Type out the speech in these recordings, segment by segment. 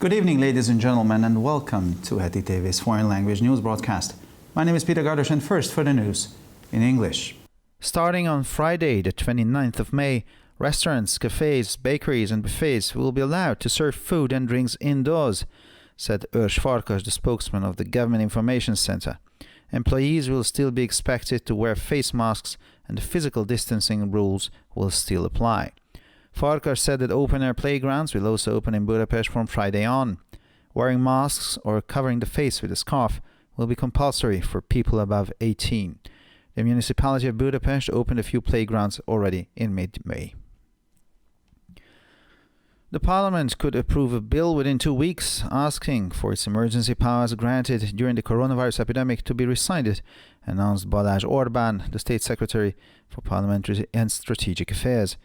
Good evening, ladies and gentlemen, and welcome to Heti TV's foreign language news broadcast. My name is Peter Gardosh, and first for the news in English. Starting on Friday, the 29th of May, restaurants, cafes, bakeries and buffets will be allowed to serve food and drinks indoors, said Urs Farkas, the spokesman of the Government Information Center. Employees will still be expected to wear face masks and the physical distancing rules will still apply. Farkas said that open-air playgrounds will also open in Budapest from Friday on. Wearing masks or covering the face with a scarf will be compulsory for people above 18. The municipality of Budapest opened a few playgrounds already in mid-May. The Parliament could approve a bill within 2 weeks asking for its emergency powers granted during the coronavirus epidemic to be rescinded, announced Balázs Orbán, the State Secretary for Parliamentary and Strategic Affairs.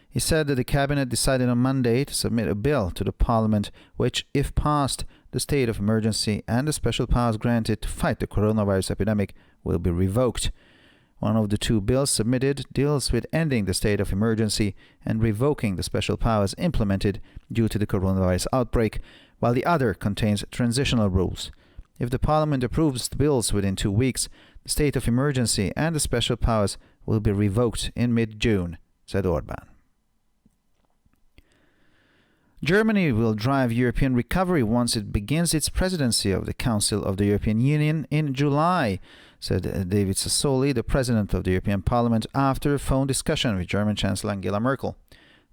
He said that the Cabinet decided on Monday to submit a bill to the Parliament which, if passed, the state of emergency and the special powers granted to fight the coronavirus epidemic will be revoked. One of the two bills submitted deals with ending the state of emergency and revoking the special powers implemented due to the coronavirus outbreak, while the other contains transitional rules. If the Parliament approves the bills within 2 weeks, the state of emergency and the special powers will be revoked in mid-June, said Orbán. Germany will drive European recovery once it begins its presidency of the Council of the European Union in July, said David Sassoli, the President of the European Parliament, after a phone discussion with German Chancellor Angela Merkel.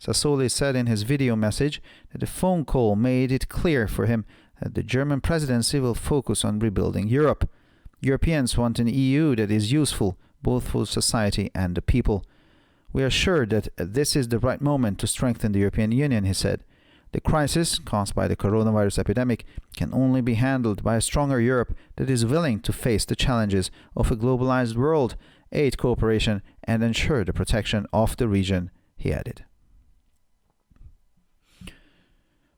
Sassoli said in his video message that the phone call made it clear for him that the German presidency will focus on rebuilding Europe. Europeans want an EU that is useful both for society and the people. We are sure that this is the right moment to strengthen the European Union, he said. The crisis caused by the coronavirus epidemic can only be handled by a stronger Europe that is willing to face the challenges of a globalized world, aid cooperation, and ensure the protection of the region, he added.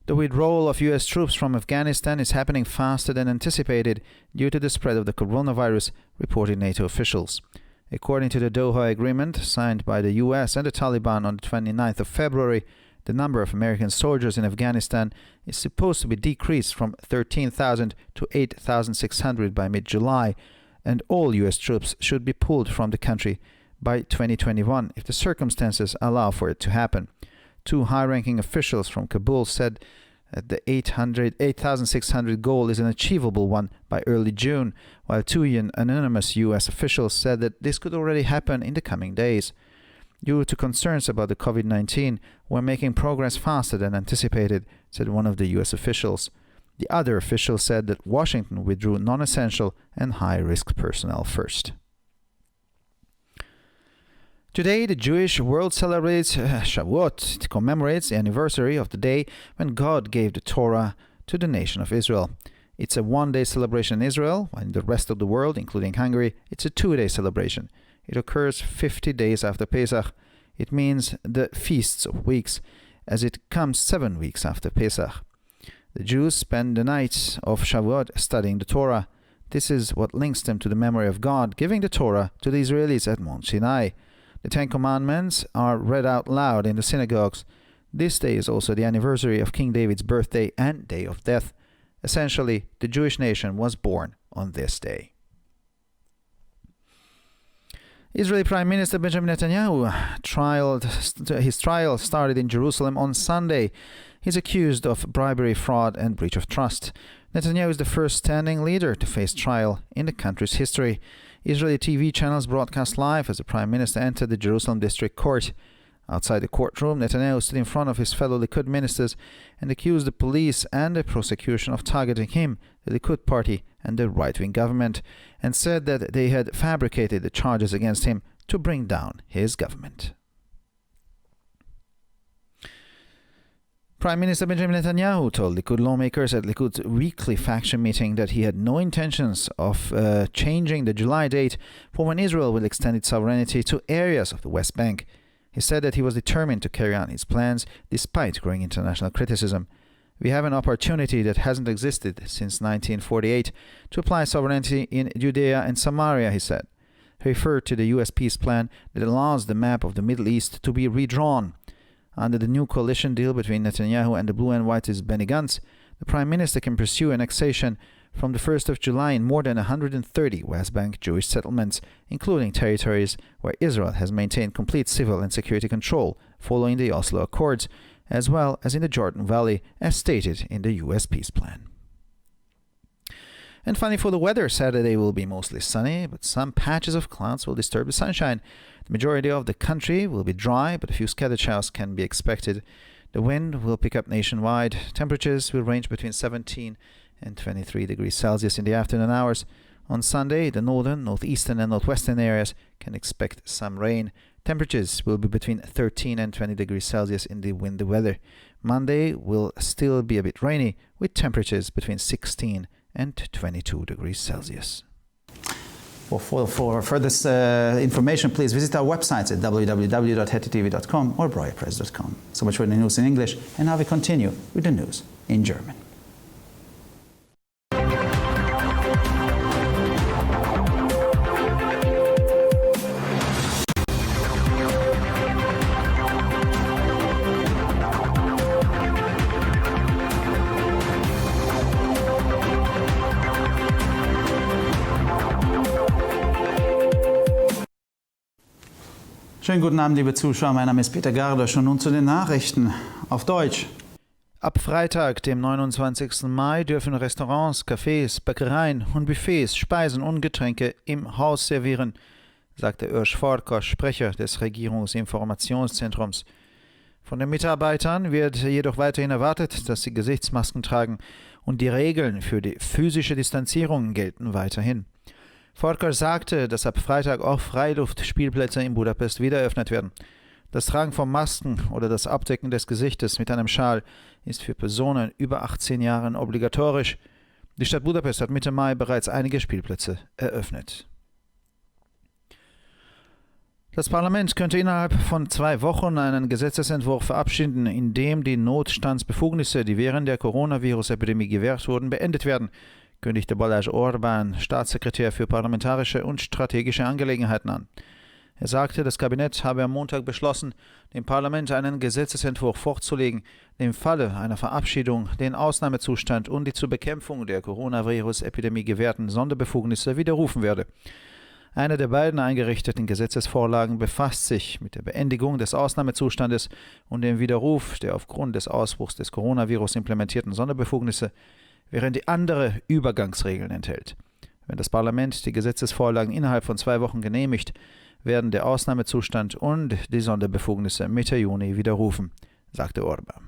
The withdrawal of U.S. troops from Afghanistan is happening faster than anticipated due to the spread of the coronavirus, reported NATO officials. According to the Doha Agreement, signed by the U.S. and the Taliban on the 29th of February, the number of American soldiers in Afghanistan is supposed to be decreased from 13,000 to 8,600 by mid-July, and all U.S. troops should be pulled from the country by 2021 if the circumstances allow for it to happen. Two high-ranking officials from Kabul said that the 8,600 goal is an achievable one by early June, while two anonymous U.S. officials said that this could already happen in the coming days. Due to concerns about the COVID-19, we're making progress faster than anticipated, said one of the U.S. officials. The other official said that Washington withdrew non-essential and high-risk personnel first. Today, the Jewish world celebrates Shavuot. It commemorates the anniversary of the day when God gave the Torah to the nation of Israel. It's a one-day celebration in Israel, while in the rest of the world, including Hungary, it's a two-day celebration. It occurs 50 days after Pesach. It means the Feasts of Weeks, as it comes 7 weeks after Pesach. The Jews spend the night of Shavuot studying the Torah. This is what links them to the memory of God giving the Torah to the Israelis at Mount Sinai. The Ten Commandments are read out loud in the synagogues. This day is also the anniversary of King David's birthday and day of death. Essentially, the Jewish nation was born on this day. Israeli Prime Minister Benjamin Netanyahu his trial started in Jerusalem on Sunday. He's accused of bribery, fraud and breach of trust. Netanyahu is the first standing leader to face trial in the country's history. Israeli TV channels broadcast live as the Prime Minister entered the Jerusalem District Court. Outside the courtroom, Netanyahu stood in front of his fellow Likud ministers and accused the police and the prosecution of targeting him, the Likud party, and the right-wing government, and said that they had fabricated the charges against him to bring down his government. Prime Minister Benjamin Netanyahu told Likud lawmakers at Likud's weekly faction meeting that he had no intentions of changing the July date for when Israel will extend its sovereignty to areas of the West Bank. He said that he was determined to carry out his plans despite growing international criticism. We have an opportunity that hasn't existed since 1948 to apply sovereignty in Judea and Samaria, he said. He referred to the U.S. peace plan that allows the map of the Middle East to be redrawn. Under the new coalition deal between Netanyahu and the blue and whiteist Benny Gantz, The Prime Minister can pursue annexation from the 1st of July in more than 130 West Bank Jewish settlements, including territories where Israel has maintained complete civil and security control following the Oslo Accords, as well as in the Jordan Valley, as stated in the U.S. peace plan. And finally, for the weather, Saturday will be mostly sunny, but some patches of clouds will disturb the sunshine. The majority of the country will be dry, but a few scattered showers can be expected. The wind will pick up nationwide. Temperatures will range between 17 and 23 degrees Celsius in the afternoon hours. On Sunday, the northern, northeastern, and northwestern areas can expect some rain. Temperatures will be between 13 and 20 degrees Celsius in the windy weather. Monday will still be a bit rainy, with temperatures between 16 and 22 degrees Celsius. For further information, please visit our websites at www.hetttv.com or breuerpress.com. So much for the news in English, and now we continue with the news in German. Schönen guten Abend, liebe Zuschauer. Mein Name ist Peter Gardosch und nun zu den Nachrichten auf Deutsch. Ab Freitag, dem 29. Mai, dürfen Restaurants, Cafés, Bäckereien und Buffets Speisen und Getränke im Haus servieren, sagte Urs Farkas, Sprecher des Regierungsinformationszentrums. Von den Mitarbeitern wird jedoch weiterhin erwartet, dass sie Gesichtsmasken tragen und die Regeln für die physische Distanzierung gelten weiterhin. Farkas sagte, dass ab Freitag auch Freiluftspielplätze in Budapest wieder eröffnet werden. Das Tragen von Masken oder das Abdecken des Gesichtes mit einem Schal ist für Personen über 18 Jahren obligatorisch. Die Stadt Budapest hat Mitte Mai bereits einige Spielplätze eröffnet. Das Parlament könnte innerhalb von 2 Wochen einen Gesetzesentwurf verabschieden, in dem die Notstandsbefugnisse, die während der Coronavirus-Epidemie gewährt wurden, beendet werden, kündigte Balázs Orbán, Staatssekretär für parlamentarische und strategische Angelegenheiten, an. Er sagte, das Kabinett habe am Montag beschlossen, dem Parlament einen Gesetzesentwurf vorzulegen, der im Falle einer Verabschiedung den Ausnahmezustand und die zur Bekämpfung der Coronavirus-Epidemie gewährten Sonderbefugnisse widerrufen werde. Eine der beiden eingerichteten Gesetzesvorlagen befasst sich mit der Beendigung des Ausnahmezustandes und dem Widerruf der aufgrund des Ausbruchs des Coronavirus implementierten Sonderbefugnisse, während die andere Übergangsregeln enthält. Wenn das Parlament die Gesetzesvorlagen innerhalb von 2 Wochen genehmigt, werden der Ausnahmezustand und die Sonderbefugnisse Mitte Juni widerrufen, sagte Orbán.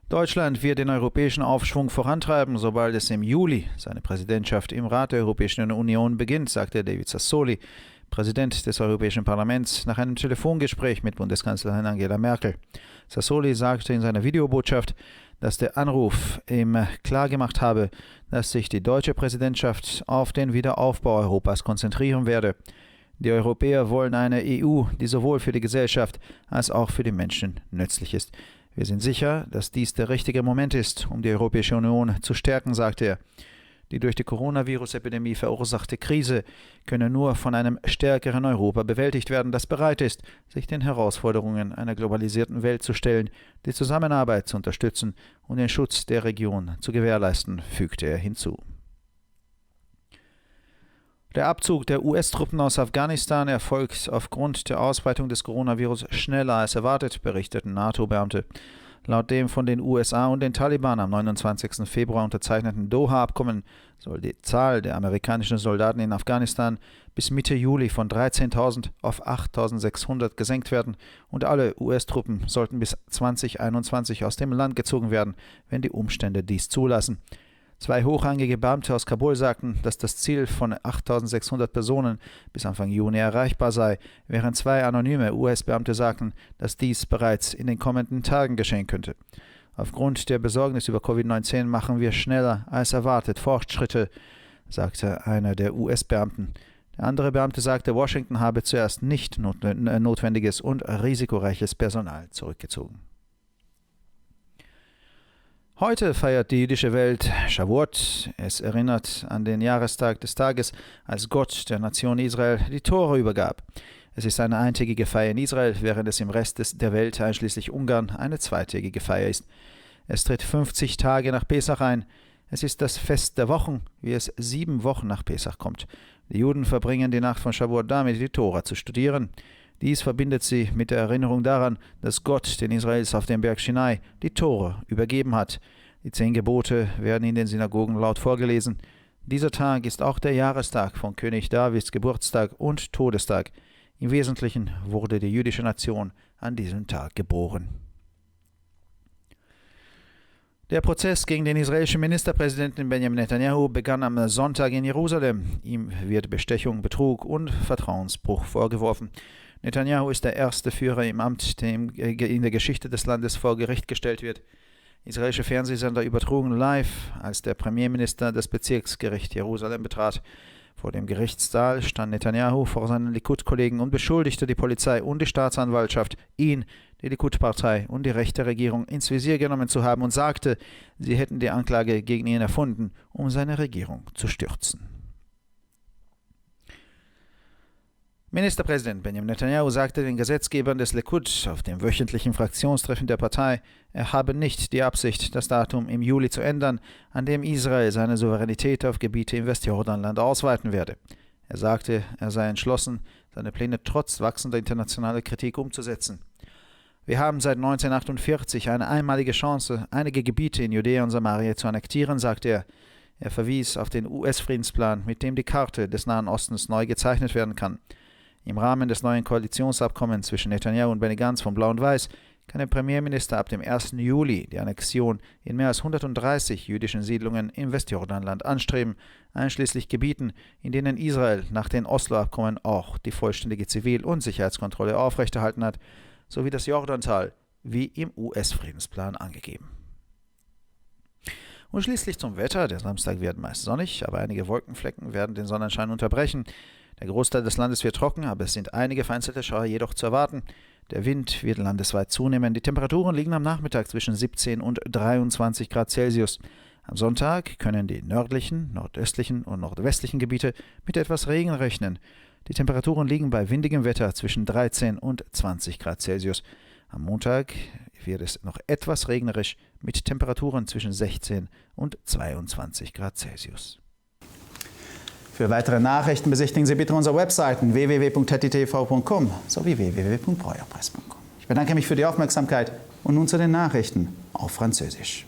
Deutschland wird den europäischen Aufschwung vorantreiben, sobald es im Juli seine Präsidentschaft im Rat der Europäischen Union beginnt, sagte David Sassoli, Präsident des Europäischen Parlaments, nach einem Telefongespräch mit Bundeskanzlerin Angela Merkel. Sassoli sagte in seiner Videobotschaft, dass der Anruf ihm klargemacht habe, dass sich die deutsche Präsidentschaft auf den Wiederaufbau Europas konzentrieren werde. Die Europäer wollen eine EU, die sowohl für die Gesellschaft als auch für die Menschen nützlich ist. Wir sind sicher, dass dies der richtige Moment ist, um die Europäische Union zu stärken, sagte er. Die durch die Coronavirus-Epidemie verursachte Krise könne nur von einem stärkeren Europa bewältigt werden, das bereit ist, sich den Herausforderungen einer globalisierten Welt zu stellen, die Zusammenarbeit zu unterstützen und den Schutz der Region zu gewährleisten, fügte er hinzu. Der Abzug der US-Truppen aus Afghanistan erfolgt aufgrund der Ausbreitung des Coronavirus schneller als erwartet, berichteten NATO-Beamte. Laut dem von den USA und den Taliban am 29. Februar unterzeichneten Doha-Abkommen soll die Zahl der amerikanischen Soldaten in Afghanistan bis Mitte Juli von 13.000 auf 8.600 gesenkt werden und alle US-Truppen sollten bis 2021 aus dem Land gezogen werden, wenn die Umstände dies zulassen. 2 hochrangige Beamte aus Kabul sagten, dass das Ziel von 8.600 Personen bis Anfang Juni erreichbar sei, während 2 anonyme US-Beamte sagten, dass dies bereits in den kommenden Tagen geschehen könnte. Aufgrund der Besorgnis über Covid-19 machen wir schneller als erwartet Fortschritte, sagte einer der US-Beamten. Der andere Beamte sagte, Washington habe zuerst nicht notwendiges und risikoreiches Personal zurückgezogen. Heute feiert die jüdische Welt Shavuot. Es erinnert an den Jahrestag des Tages, als Gott der Nation Israel die Tora übergab. Es ist eine eintägige Feier in Israel, während es im Rest der Welt, einschließlich Ungarn, eine zweitägige Feier ist. Es tritt 50 Tage nach Pesach ein. Es ist das Fest der Wochen, wie es 7 Wochen nach Pesach kommt. Die Juden verbringen die Nacht von Shavuot damit, die Tora zu studieren. Dies verbindet sie mit der Erinnerung daran, dass Gott den Israels auf dem Berg Sinai die Tora übergeben hat. Die 10 Gebote werden in den Synagogen laut vorgelesen. Dieser Tag ist auch der Jahrestag von König Davids Geburtstag und Todestag. Im Wesentlichen wurde die jüdische Nation an diesem Tag geboren. Der Prozess gegen den israelischen Ministerpräsidenten Benjamin Netanyahu begann am Sonntag in Jerusalem. Ihm wird Bestechung, Betrug und Vertrauensbruch vorgeworfen. Netanyahu ist der erste Führer im Amt, der in der Geschichte des Landes vor Gericht gestellt wird. Israelische Fernsehsender übertrugen live, als der Premierminister das Bezirksgericht Jerusalem betrat. Vor dem Gerichtssaal stand Netanyahu vor seinen Likud-Kollegen und beschuldigte die Polizei und die Staatsanwaltschaft, ihn, die Likud-Partei und die rechte Regierung ins Visier genommen zu haben und sagte, sie hätten die Anklage gegen ihn erfunden, um seine Regierung zu stürzen. Ministerpräsident Benjamin Netanyahu sagte den Gesetzgebern des Likud auf dem wöchentlichen Fraktionstreffen der Partei, er habe nicht die Absicht, das Datum im Juli zu ändern, an dem Israel seine Souveränität auf Gebiete im Westjordanland ausweiten werde. Er sagte, er sei entschlossen, seine Pläne trotz wachsender internationaler Kritik umzusetzen. Wir haben seit 1948 eine einmalige Chance, einige Gebiete in Judäa und Samaria zu annektieren, sagte er. Er verwies auf den US-Friedensplan, mit dem die Karte des Nahen Ostens neu gezeichnet werden kann. Im Rahmen des neuen Koalitionsabkommens zwischen Netanyahu und Benny Gantz von Blau und Weiß kann der Premierminister ab dem 1. Juli die Annexion in mehr als 130 jüdischen Siedlungen im Westjordanland anstreben, einschließlich Gebieten, in denen Israel nach den Oslo-Abkommen auch die vollständige Zivil- und Sicherheitskontrolle aufrechterhalten hat, sowie das Jordantal, wie im US-Friedensplan angegeben. Und schließlich zum Wetter. Der Samstag wird meist sonnig, aber einige Wolkenflecken werden den Sonnenschein unterbrechen. Der Großteil des Landes wird trocken, aber es sind einige vereinzelte Schauer jedoch zu erwarten. Der Wind wird landesweit zunehmen. Die Temperaturen liegen am Nachmittag zwischen 17 und 23 Grad Celsius. Am Sonntag können die nördlichen, nordöstlichen und nordwestlichen Gebiete mit etwas Regen rechnen. Die Temperaturen liegen bei windigem Wetter zwischen 13 und 20 Grad Celsius. Am Montag wird es noch etwas regnerisch mit Temperaturen zwischen 16 und 22 Grad Celsius. Für weitere Nachrichten besichtigen Sie bitte unsere Webseiten www.hettitv.com sowie www.breuerpresse.com. Ich bedanke mich für die Aufmerksamkeit und nun zu den Nachrichten auf Französisch.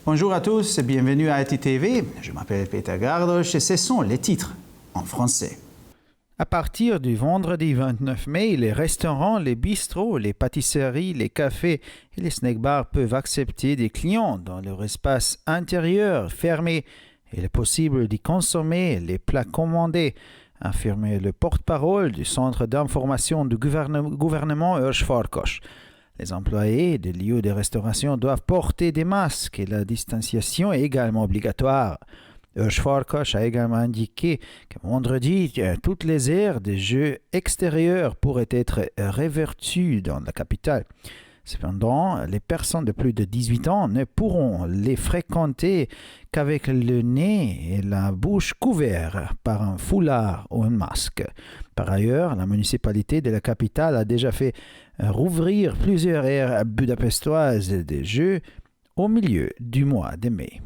Bonjour à tous et bienvenue à HettitV. Je m'appelle Peter Gardosch et ce sont les titres en français. À partir du vendredi 29 mai, les restaurants, les bistrots, les pâtisseries, les cafés et les snack-bars peuvent accepter des clients dans leur espace intérieur fermé. Il est possible d'y consommer les plats commandés, a affirmé le porte-parole du Centre d'information du gouvernement Hirsch-Farkosh. Les employés des lieux de restauration doivent porter des masques et la distanciation est également obligatoire. Hirsch-Farkosh a également indiqué que vendredi, toutes les aires de jeux extérieurs pourraient être réverties dans la capitale. Cependant, les personnes de plus de 18 ans ne pourront les fréquenter qu'avec le nez et la bouche couverts par un foulard ou un masque. Par ailleurs, la municipalité de la capitale a déjà fait rouvrir plusieurs aires budapestoises de jeux au milieu du mois de mai.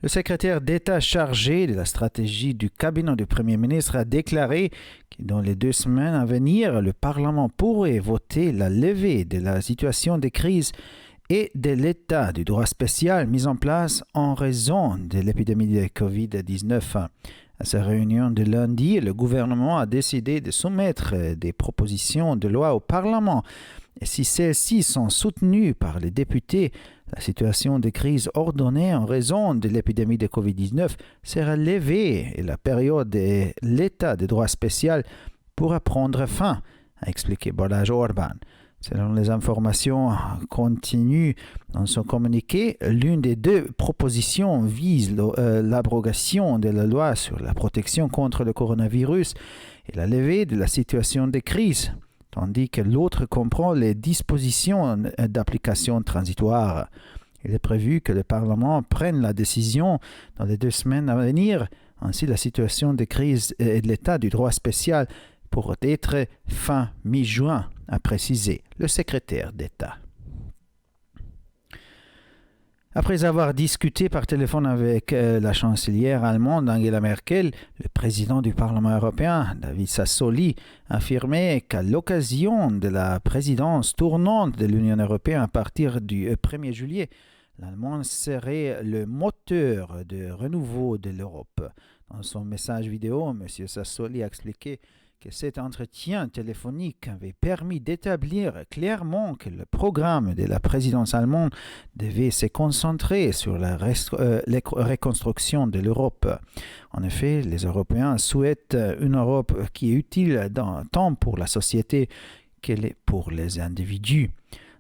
Le secrétaire d'État chargé de la stratégie du cabinet du Premier ministre a déclaré que dans les 2 semaines à venir, le Parlement pourrait voter la levée de la situation de crise et de l'état du droit spécial mis en place en raison de l'épidémie de COVID-19. À sa réunion de lundi, le gouvernement a décidé de soumettre des propositions de loi au Parlement. Et si celles-ci sont soutenues par les députés, la situation de crise ordonnée en raison de l'épidémie de COVID-19 sera levée et la période de l'état de droit spécial pourra prendre fin, a expliqué Balázs Orbán. Selon les informations contenues dans son communiqué, l'une des 2 propositions vise l'abrogation de la loi sur la protection contre le coronavirus et la levée de la situation de crise, tandis que l'autre comprend les dispositions d'application transitoire. Il est prévu que le Parlement prenne la décision dans les 2 semaines à venir. Ainsi, la situation de crise et de l'état du droit spécial pourrait être fin mi-juin, a précisé le secrétaire d'État. Après avoir discuté par téléphone avec la chancelière allemande Angela Merkel, le président du Parlement européen, David Sassoli, a affirmé qu'à l'occasion de la présidence tournante de l'Union européenne à partir du 1er juillet, l'Allemagne serait le moteur de renouveau de l'Europe. Dans son message vidéo, M. Sassoli a expliqué que cet entretien téléphonique avait permis d'établir clairement que le programme de la présidence allemande devait se concentrer sur la reconstruction de l'Europe. En effet, les Européens souhaitent une Europe qui est utile tant pour la société que pour les individus.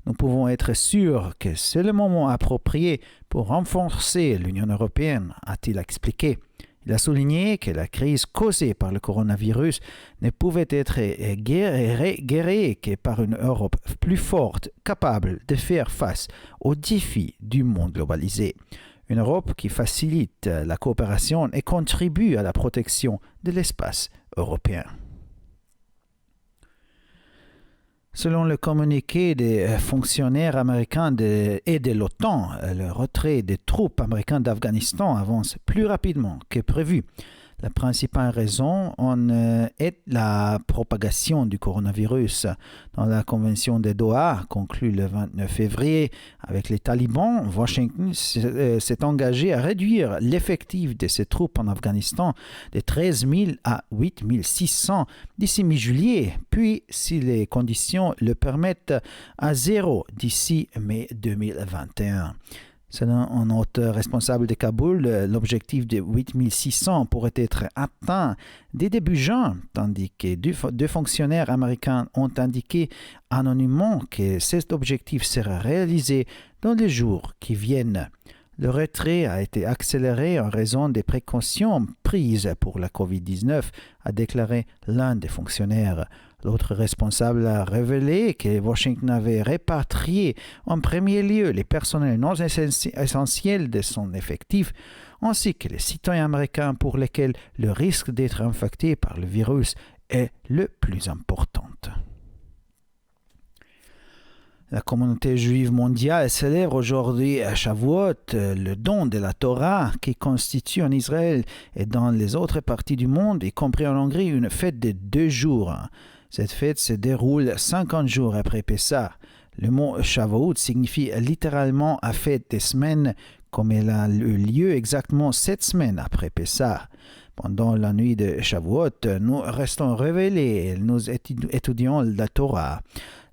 Nous pouvons être sûrs que c'est le moment approprié pour renforcer l'Union européenne, a-t-il expliqué. Il a souligné que la crise causée par le coronavirus ne pouvait être guérie que par une Europe plus forte, capable de faire face aux défis du monde globalisé. Une Europe qui facilite la coopération et contribue à la protection de l'espace européen. Selon le communiqué des fonctionnaires américains et de l'OTAN, le retrait des troupes américaines d'Afghanistan avance plus rapidement que prévu. La principale raison en est la propagation du coronavirus. Dans la convention de Doha, conclue le 29 février avec les talibans, Washington s'est engagé à réduire l'effectif de ses troupes en Afghanistan de 13 000 à 8 600 d'ici mi-juillet, puis, si les conditions le permettent, à 0 d'ici mai 2021. Selon un auteur responsable de Kaboul, l'objectif de 8 600 pourrait être atteint dès début juin, tandis que deux fonctionnaires américains ont indiqué anonymement que cet objectif sera réalisé dans les jours qui viennent. Le retrait a été accéléré en raison des précautions prises pour la COVID-19, a déclaré l'un des fonctionnaires. L'autre responsable a révélé que Washington avait répatrié en premier lieu les personnels non essentiels de son effectif, ainsi que les citoyens américains pour lesquels le risque d'être infecté par le virus est le plus important. La communauté juive mondiale célèbre aujourd'hui à Shavuot le don de la Torah qui constitue en Israël et dans les autres parties du monde, y compris en Hongrie, une fête de 2 jours. Cette fête se déroule 50 jours après Pessah. Le mot Shavuot signifie littéralement « fête des semaines » comme elle a eu lieu exactement 7 semaines après Pessah. Pendant la nuit de Shavuot, nous restons révélés et nous étudions la Torah.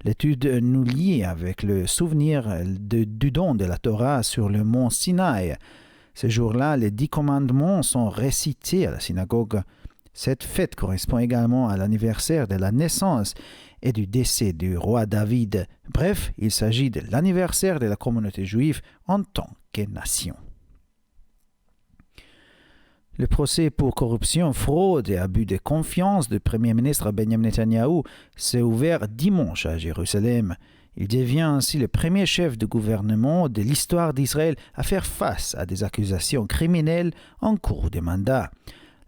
L'étude nous lie avec le souvenir du don de la Torah sur le mont Sinaï. Ce jour-là, les 10 commandements sont récités à la synagogue. Cette fête correspond également à l'anniversaire de la naissance et du décès du roi David. Bref, il s'agit de l'anniversaire de la communauté juive en tant que nation. Le procès pour corruption, fraude et abus de confiance du Premier ministre Benjamin Netanyahou s'est ouvert dimanche à Jérusalem. Il devient ainsi le premier chef de gouvernement de l'histoire d'Israël à faire face à des accusations criminelles en cours de mandat.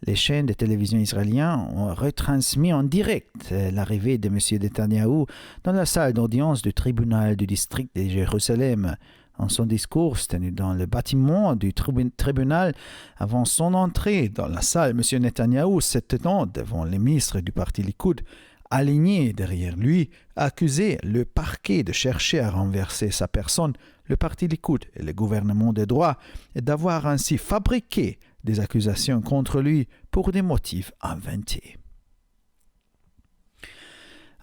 Les chaînes de télévision israéliennes ont retransmis en direct l'arrivée de M. Netanyahou dans la salle d'audience du tribunal du district de Jérusalem. En son discours tenu dans le bâtiment du tribunal, avant son entrée dans la salle, M. Netanyahou se tenant devant les ministres du parti Likoud, alignés derrière lui, a accusé le parquet de chercher à renverser sa personne, le parti Likoud et le gouvernement de droit, et d'avoir ainsi fabriqué des accusations contre lui pour des motifs inventés.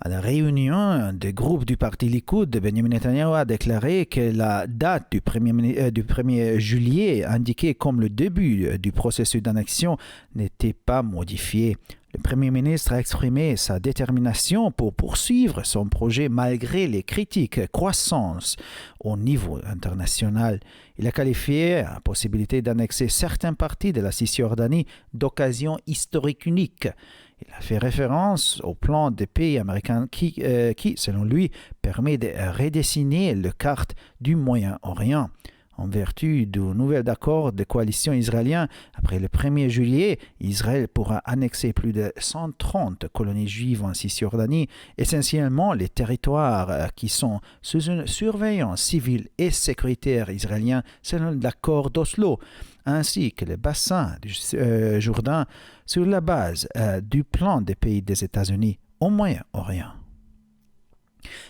À la réunion des groupes du parti Likoud, Benjamin Netanyahou a déclaré que la date du 1er juillet indiquée comme le début du processus d'annexion n'était pas modifiée. Le Premier ministre a exprimé sa détermination pour poursuivre son projet malgré les critiques croissantes au niveau international. Il a qualifié la possibilité d'annexer certaines parties de la Cisjordanie d'occasion historique unique. Il a fait référence au plan des pays américains qui, selon lui, permet de redessiner la carte du Moyen-Orient. En vertu du nouvel accord de coalition israélien, après le 1er juillet, Israël pourra annexer plus de 130 colonies juives en Cisjordanie, essentiellement les territoires qui sont sous une surveillance civile et sécuritaire israélien selon l'accord d'Oslo, ainsi que le bassin du Jourdain sur la base du plan des pays des États-Unis au Moyen-Orient.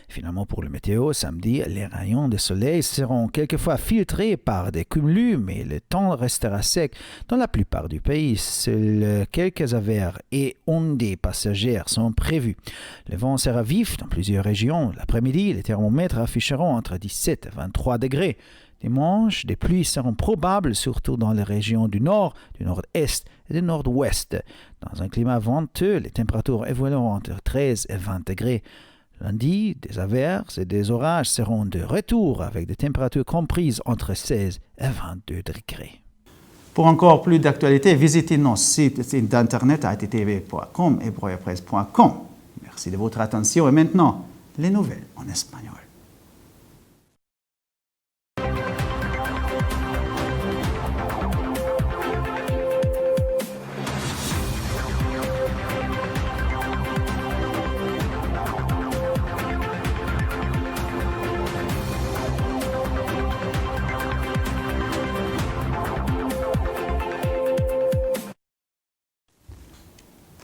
Finalement, pour le météo, samedi, les rayons de soleil seront quelquefois filtrés par des cumulus, mais le temps restera sec dans la plupart du pays. Seuls quelques averses et ondées passagères sont prévues. Le vent sera vif dans plusieurs régions. L'après-midi, les thermomètres afficheront entre 17 et 23 degrés. Dimanche, des pluies seront probables, surtout dans les régions du nord, du nord-est et du nord-ouest. Dans un climat venteux, les températures évolueront entre 13 et 20 degrés. Lundi, des averses et des orages seront de retour avec des températures comprises entre 16 et 22 degrés. Pour encore plus d'actualités, visitez nos sites internet attv.com et broyapresse.com. Merci de votre attention et maintenant, les nouvelles en espagnol.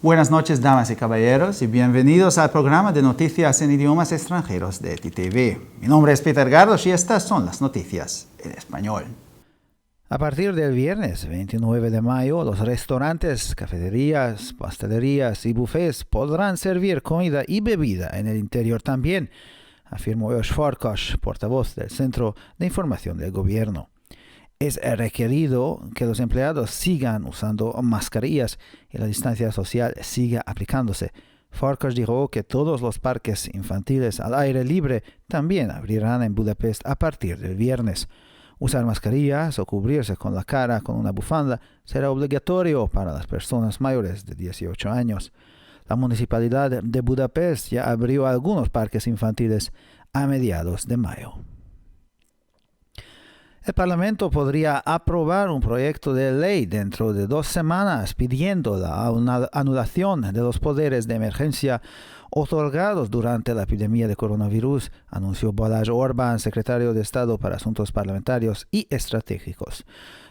Buenas noches, damas y caballeros, y bienvenidos al programa de noticias en idiomas extranjeros de ETV. Mi nombre es Peter Gardos y estas son las noticias en español. A partir del viernes 29 de mayo, los restaurantes, cafeterías, pastelerías y buffets podrán servir comida y bebida en el interior también, afirmó Josh Farkas, portavoz del Centro de Información del Gobierno. Es requerido que los empleados sigan usando mascarillas y la distancia social siga aplicándose. Farkas dijo que todos los parques infantiles al aire libre también abrirán en Budapest a partir del viernes. Usar mascarillas o cubrirse con la cara con una bufanda será obligatorio para las personas mayores de 18 años. La Municipalidad de Budapest ya abrió algunos parques infantiles a mediados de mayo. El Parlamento podría aprobar un proyecto de ley dentro de 2 semanas pidiendo la anulación de los poderes de emergencia otorgados durante la epidemia de coronavirus, anunció Balázs Orbán, secretario de Estado para Asuntos Parlamentarios y Estratégicos.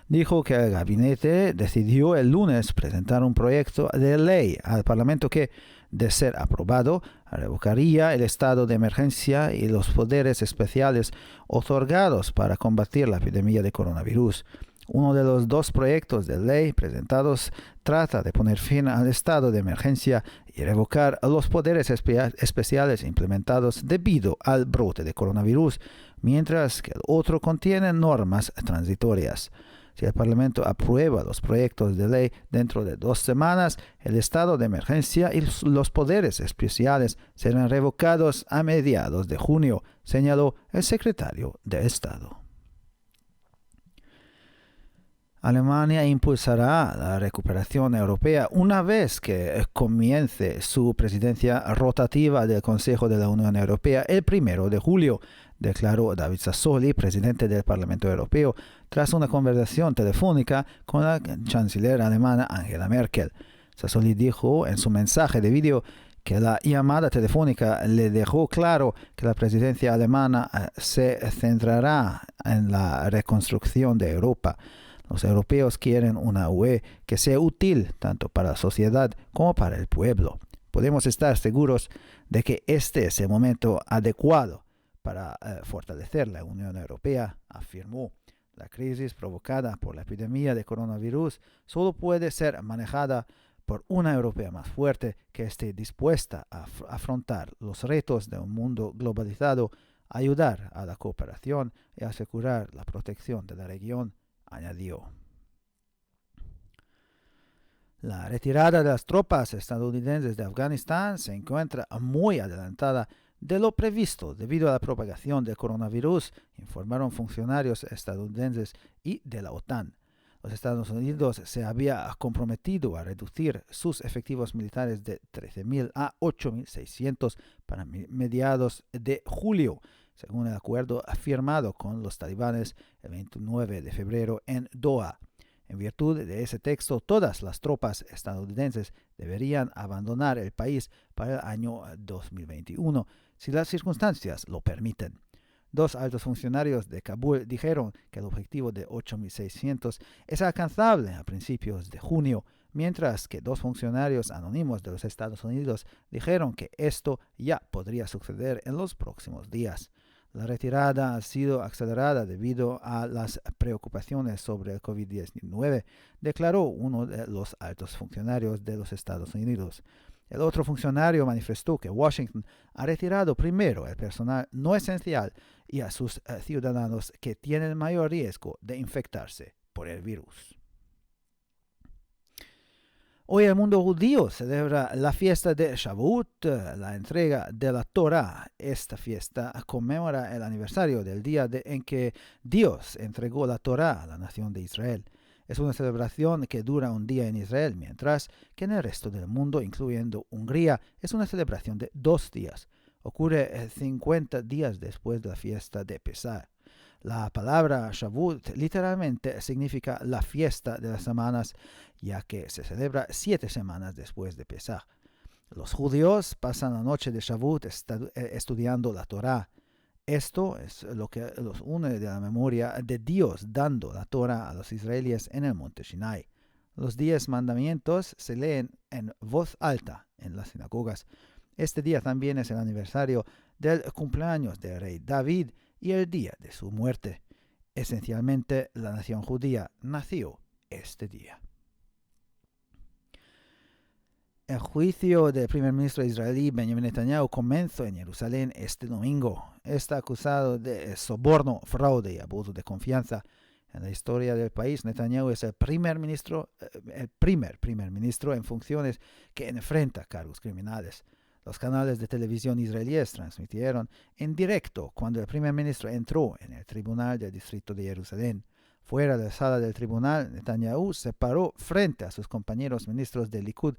Dijo que el gabinete decidió el lunes presentar un proyecto de ley al Parlamento que, de ser aprobado, revocaría el estado de emergencia y los poderes especiales otorgados para combatir la epidemia de coronavirus. Uno de los 2 proyectos de ley presentados trata de poner fin al estado de emergencia y revocar los poderes especiales implementados debido al brote de coronavirus, mientras que el otro contiene normas transitorias. Si el Parlamento aprueba los proyectos de ley dentro de 2 semanas, el estado de emergencia y los poderes especiales serán revocados a mediados de junio, señaló el secretario de Estado. Alemania impulsará la recuperación europea una vez que comience su presidencia rotativa del Consejo de la Unión Europea el 1 de julio, declaró David Sassoli, presidente del Parlamento Europeo, tras una conversación telefónica con la canciller alemana Angela Merkel. Sassoli dijo en su mensaje de vídeo que la llamada telefónica le dejó claro que la presidencia alemana se centrará en la reconstrucción de Europa. Los europeos quieren una UE que sea útil tanto para la sociedad como para el pueblo. Podemos estar seguros de que este es el momento adecuado para fortalecer la Unión Europea, afirmó. La crisis provocada por la epidemia de coronavirus solo puede ser manejada por una Europea más fuerte que esté dispuesta a afrontar los retos de un mundo globalizado, ayudar a la cooperación y asegurar la protección de la región, añadió. La retirada de las tropas estadounidenses de Afganistán se encuentra muy adelantada de lo previsto debido a la propagación del coronavirus, informaron funcionarios estadounidenses y de la OTAN. Los Estados Unidos se había comprometido a reducir sus efectivos militares de 13.000 a 8.600 para mediados de julio, según el acuerdo firmado con los talibanes el 29 de febrero en Doha. En virtud de ese texto, todas las tropas estadounidenses deberían abandonar el país para el año 2021, si las circunstancias lo permiten. Dos altos funcionarios de Kabul dijeron que el objetivo de 8.600 es alcanzable a principios de junio, mientras que dos funcionarios anónimos de los Estados Unidos dijeron que esto ya podría suceder en los próximos días. La retirada ha sido acelerada debido a las preocupaciones sobre el COVID-19, declaró uno de los altos funcionarios de los Estados Unidos. El otro funcionario manifestó que Washington ha retirado primero el personal no esencial y a sus ciudadanos que tienen mayor riesgo de infectarse por el virus. Hoy el mundo judío celebra la fiesta de Shavuot, la entrega de la Torá. Esta fiesta conmemora el aniversario del día en que Dios entregó la Torá a la nación de Israel. Es una celebración que dura un día en Israel, mientras que en el resto del mundo, incluyendo Hungría, es una celebración de 2 días. Ocurre 50 días después de la fiesta de Pesach. La palabra Shavuot literalmente significa la fiesta de las semanas, ya que se celebra 7 semanas después de Pesach. Los judíos pasan la noche de Shavuot estudiando la Torá. Esto es lo que los une de la memoria de Dios dando la Torá a los israelíes en el monte Sinai. Los 10 mandamientos se leen en voz alta en las sinagogas. Este día también es el aniversario del cumpleaños del rey David y el día de su muerte. Esencialmente, la nación judía nació este día. El juicio del primer ministro israelí Benjamin Netanyahu comenzó en Jerusalén este domingo. Está acusado de soborno, fraude y abuso de confianza. En la historia del país, Netanyahu es el primer primer ministro en funciones que enfrenta cargos criminales. Los canales de televisión israelíes transmitieron en directo cuando el primer ministro entró en el tribunal del distrito de Jerusalén. Fuera de la sala del tribunal, Netanyahu se paró frente a sus compañeros ministros del Likud,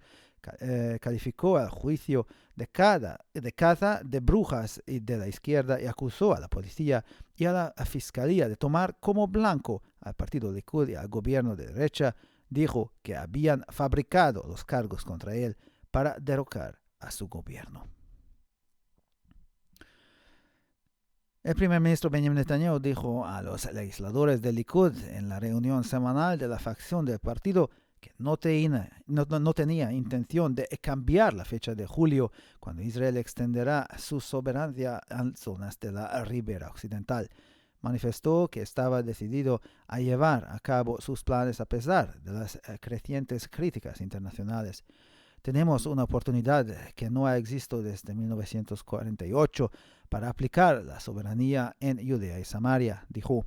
calificó al juicio de caza de brujas y de la izquierda y acusó a la policía y a la fiscalía de tomar como blanco al partido Likud y al gobierno de derecha. Dijo que habían fabricado los cargos contra él para derrocar a su gobierno. El primer ministro Benjamin Netanyahu dijo a los legisladores del Likud en la reunión semanal de la facción del partido que no tenía intención de cambiar la fecha de julio, cuando Israel extenderá su soberanía a zonas de la ribera occidental. Manifestó que estaba decidido a llevar a cabo sus planes a pesar de las crecientes críticas internacionales. Tenemos una oportunidad que no ha existido desde 1948 para aplicar la soberanía en Judea y Samaria, dijo.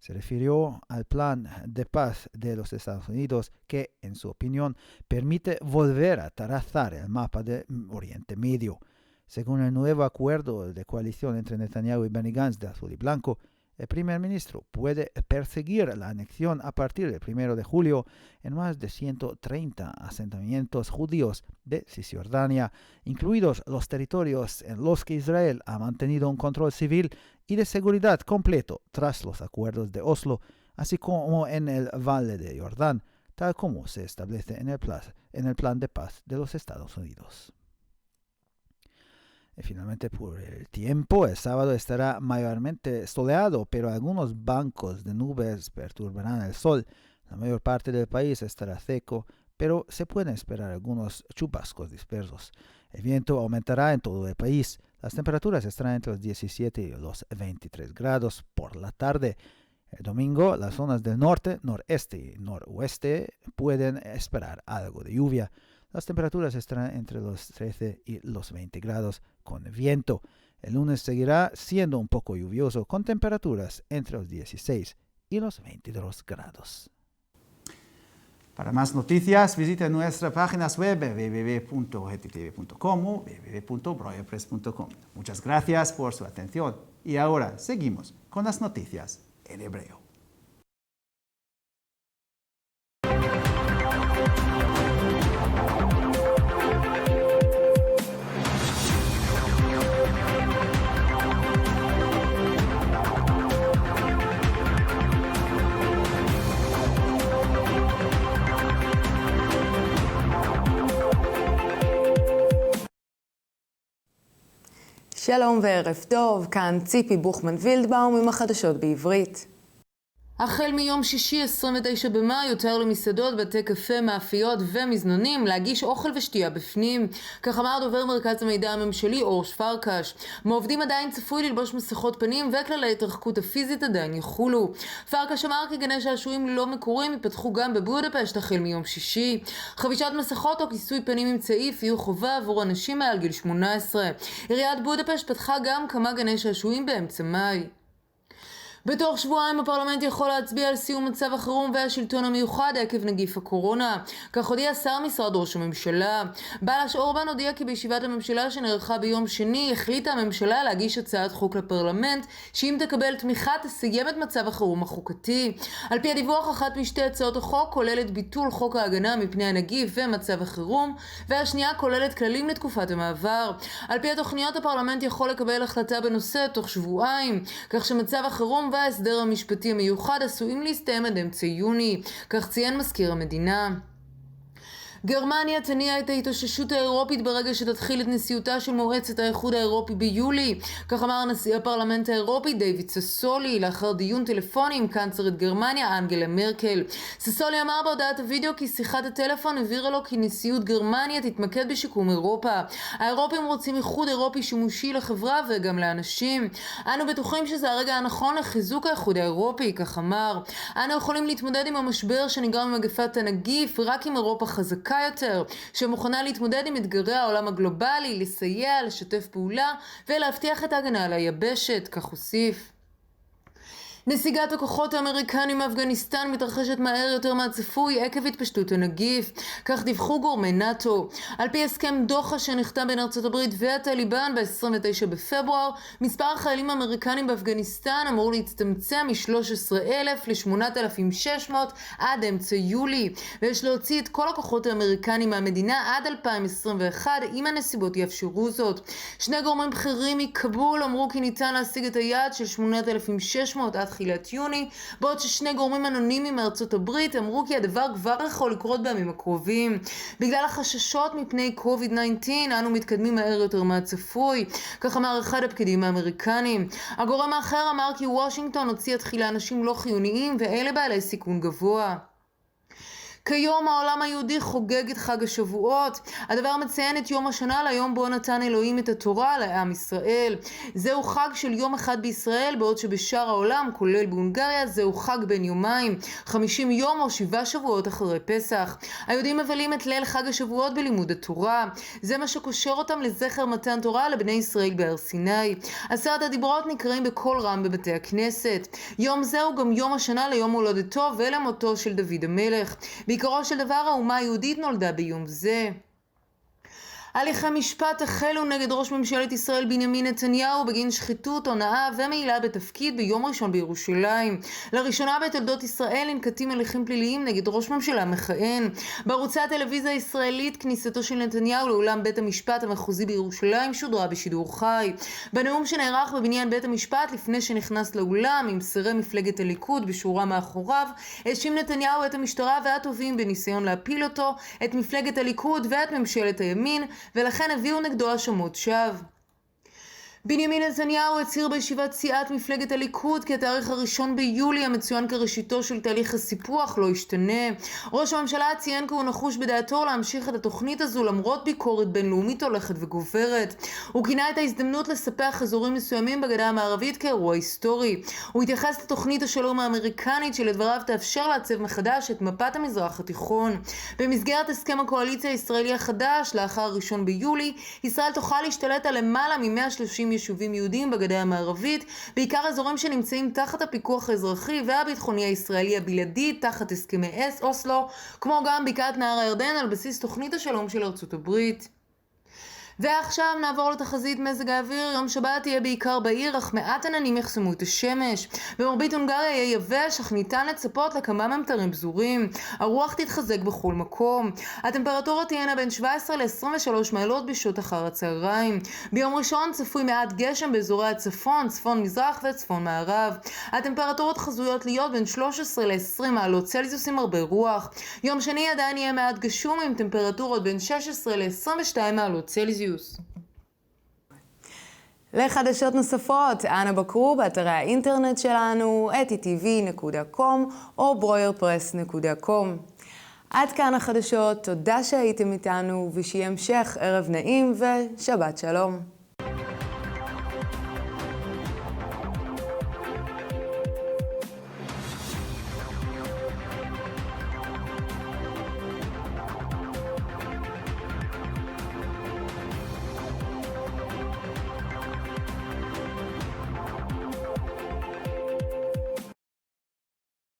Se refirió al plan de paz de los Estados Unidos que, en su opinión, permite volver a trazar el mapa del Oriente Medio. Según el nuevo acuerdo de coalición entre Netanyahu y Benny Gantz de azul y blanco, el primer ministro puede perseguir la anexión a partir del 1 de julio en más de 130 asentamientos judíos de Cisjordania, incluidos los territorios en los que Israel ha mantenido un control civil y de seguridad completo tras los acuerdos de Oslo, así como en el Valle de Jordán, tal como se establece en el plan de paz de los Estados Unidos. Y finalmente, por el tiempo, el sábado estará mayormente soleado, pero algunos bancos de nubes perturbarán el sol. La mayor parte del país estará seco, pero se pueden esperar algunos chubascos dispersos. El viento aumentará en todo el país. Las temperaturas estarán entre los 17 y los 23 grados por la tarde. El domingo, las zonas del norte, noreste y noroeste pueden esperar algo de lluvia. Las temperaturas estarán entre los 13 y los 20 grados con viento. El lunes seguirá siendo un poco lluvioso con temperaturas entre los 16 y los 22 grados. Para más noticias, visite nuestras páginas web www.ttv.com o www.breuerpress.com. Muchas gracias por su atención y ahora seguimos con las noticias en hebreo. שלום וערב טוב, כאן ציפי בוכמן וילדבאום עם החדשות בעברית. החל מיום שישי 29 במאי יותר למסעדות, בתי קפה, מאפיות ומזנונים להגיש אוכל ושתייה בפנים. כך אמר דובר מרכז המידע הממשלי אור פרקש. מעובדים עדיין צפוי ללבוש מסכות פנים וכללי התרחקות הפיזית עדיין יחולו. פרקש אמר כי גני שעשועים לא מקורים ייפתחו גם בבודפשט החל מיום שישי. חבישת מסכות או כיסוי פנים עם צעיף יהיו חובה עבור אנשים מעל גיל 18. עיריית בודפשט פתחה גם כמה גני שעשועים באמצע מאי. בתוך שבועיים הפרלמנט יכול להצביע על סיום מצב החירום והשלטון המיוחד עקב נגיף הקורונה. כך הודיע שר משרד ראש הממשלה. בלש אורבן הודיע כי בישיבת הממשלה שנערכה ביום שני החליטה הממשלה להגיש הצעת חוק לפרלמנט שאם תקבל תמיכה תסיים את מצב החירום החוקתי. על פי הדיווח, אחת משתי הצעות החוק כוללת ביטול חוק ההגנה מפני הנגיף ומצב החירום, והשנייה כוללת כללים לתקופת המעבר. על פי התוכניות הפרלמנט יכול לקבל החלטה בנושא תוך שבועיים, כך שמצב החירום וההסדר המשפטי המיוחד עשויים להסתיים עד אמצע יוני, כך ציין מזכיר המדינה. גרמניה תניע את ההתאוששות האירופית ברגע שתתחיל את נשיאותה של מועצת האיחוד האירופי ביולי. כך אמר נשיא הפרלמנט האירופי דיוויד ססולי לאחר דיון טלפוני עם קנצלרית גרמניה אנגלה מרקל. ססולי אמר בהודעת הוידאו כי שיחת הטלפון הבהירה לו כי נשיאות גרמניה תתמקד בשיקום אירופה. האירופים רוצים איחוד אירופי שימושי לחברה וגם לאנשים. אנו בטוחים שזה הרגע הנכון לחיזוק האיחוד האירופי, כך אמר. אנו יכולים להתמודד עם המשבר שנגרם ממגפת הנגיף רק עם אירופה חזקה יותר, שמוכנה להתמודד עם אתגרי העולם הגלובלי, לסייע, לשתף פעולה ולהבטיח את ההגנה על היבשת, כך הוסיף. נסיגת הכוחות האמריקנים מאפגניסטן מתרחשת מהר יותר מהצפוי עקב התפשטות הנגיף, כך דיווחו גורמי נאטו. על פי הסכם דוחה שנחתם בין ארצות הברית והטליבן ב-29 בפברואר, מספר החיילים האמריקנים באפגניסטן אמור להצטמצם מ-13,000 ל-8,600 עד אמצע יולי, ויש להוציא את כל הכוחות האמריקנים מהמדינה עד 2021 אם הנסיבות יאפשרו זאת. שני גורמים בכירים מכבול אמרו כי ניתן להשיג את היעד של 8,600 עד תחילת יוני, בעוד ששני גורמים אנונימיים מארצות הברית אמרו כי הדבר כבר יכול לקרות בימים הקרובים. בגלל החששות מפני COVID-19 אנו מתקדמים מהר יותר מהצפוי, כך אמר אחד הפקידים האמריקנים. הגורם האחר אמר כי וושינגטון הוציאה תחילה אנשים לא חיוניים ואלה בעלי סיכון גבוה. כיום העולם היהודי חוגג את חג השבועות. הדבר מציין את יום השנה ליום בו נתן אלוהים את התורה לעם ישראל. זהו חג של יום אחד בישראל, בעוד שבשאר העולם, כולל בהונגריה, זהו חג בין יומיים, 50 יום או 7 שבועות אחרי פסח. היהודים מבלים את ליל חג השבועות בלימוד התורה. זה מה שקושר אותם לזכר מתן תורה לבני ישראל בהר סיני. 10 הדיברות נקראים בקול רם בבתי הכנסת. יום זהו גם יום השנה ליום הולדתו ולמותו של דוד המלך. בעיקרו של דבר האומה היהודית נולדה ביום זה. הליכי משפט החלו נגד ראש ממשלת ישראל בנימין נתניהו בגין שחיתות, הונאה ומעילה בתפקיד ביום ראשון בירושלים. לראשונה בתולדות ישראל ננקטים הליכים פליליים נגד ראש ממשלה מכהן. בערוצי הטלוויזיה הישראלית כניסתו של נתניהו לאולם בית המשפט המחוזי בירושלים שודרה בשידור חי. בנאום שנערך בבניין בית המשפט לפני שנכנס לאולם עם שרי מפלגת הליכוד בשורה מאחוריו, האשים נתניהו את המשטרה והטובים בניסיון להפיל אותו, את מפלגת הליכוד ואת ממשלת הימין, ולכן הביאו נגדו האשמות שווא. בנימין נתניהו הצהיר בישיבת סיעת מפלגת הליכוד כי התאריך 1 ביולי המצוין כראשיתו של תהליך הסיפוח לא ישתנה. ראש הממשלה ציין כי הוא נחוש בדעתו להמשיך את התוכנית הזו למרות ביקורת בינלאומית הולכת וגוברת. הוא כינה את ההזדמנות לספח אזורים מסוימים בגדה המערבית כאירוע היסטורי. הוא התייחס לתוכנית השלום האמריקנית שלדבריו תאפשר לעצב מחדש את מפת המזרח התיכון. במסגרת הסכם הקואליציה הישראלי החדש לאחר 1 ביולי, ישראל תוכל להשתלט על למעלה מ-130 יישובים יהודיים בגדה המערבית, בעיקר אזורים שנמצאים תחת הפיקוח האזרחי והביטחוני הישראלי הבלעדי תחת הסכמי אוסלו, כמו גם בקעת נהר הירדן על בסיס תוכנית השלום של ארצות הברית. ועכשיו נעבור לתחזית מזג האוויר. יום שבת יהיה בעיקר בעיר, אך מעט עננים יחסמו את השמש. במרבית הונגריה יהיה יבש, אך ניתן לצפות לכמה ממטרים פזורים. הרוח תתחזק בכל מקום. הטמפרטורה תהיינה בין 17 ל-23 מעלות בשעות אחר הצהריים. ביום ראשון צפוי מעט גשם באזורי הצפון, צפון מזרח וצפון מערב. הטמפרטורות חזויות להיות בין 13 ל-20 מעלות צלזיוס עם הרבה רוח. יום שני עדיין יהיה מעט גשום עם טמפרטורות בין 16 ל-22 מעלות צלזיוס. לחדשות נוספות, אנא בקרו באתרי האינטרנט שלנו, etitv.com או broyerpress.com. עד כאן החדשות, תודה שהייתם איתנו ושיהיה המשך ערב נעים ושבת שלום.